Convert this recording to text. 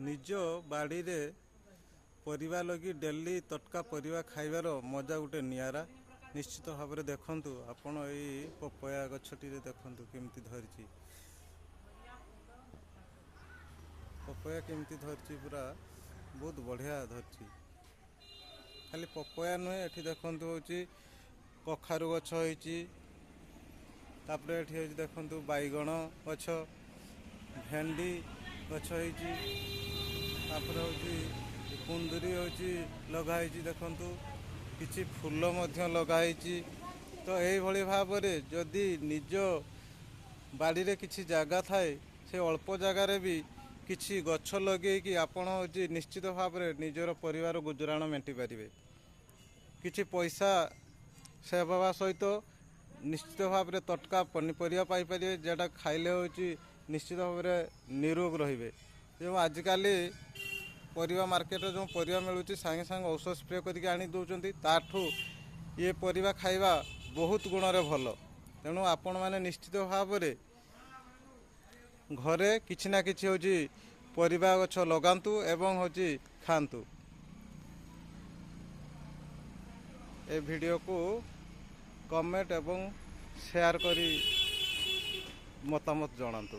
निज बाड़ी रे परिवा लगी डेली तटका परिवा खाइबार मजा गोटे नियारा। निश्चित भाव में देखंतु आपण एई पपया गछटी रे देखंतु केमती धरची पपया केमती धरची पूरा बहुत बढ़िया धरची। खाली पपया नुहे एठी देखंतु होची कखारु गछ होईची तापरे एठी होची देखंतु बैगण गछ भेंडी गछ होईची तापरे होची कुंदरी होची लगाईची देखंतु किछि फूल मध्य लगाईची। तो एई भली भाव रे जदि निज बाड़ी रे किछि जागा थाए से अल्प जगार भी किछि गछ लगे कि आपण होची निश्चित भाव में निजर परिवार गुजराण मेंटी पारिबे। किछि पैसा सेव हवा सहित निश्चित भाव में तटका पनीपरिया पाई पारिबे जेटा खाइले होची निश्चित भाव में निरोग रहिबे। जो आजिकल परिवा मार्केट जो परिवा मिलूँ सांगे सांगे औषध स्प्रे करके आनी दौरान ताठू ये परिवा खाइबा बहुत गुण रे भल। तेणु आपण मैंने निश्चित भाव में घरे किछि ना किछि होची परिवा गछ लगांतु एवं होची खांतु। ए वीडियो को कमेंट एवं शेयर करी मतामत जणांतु।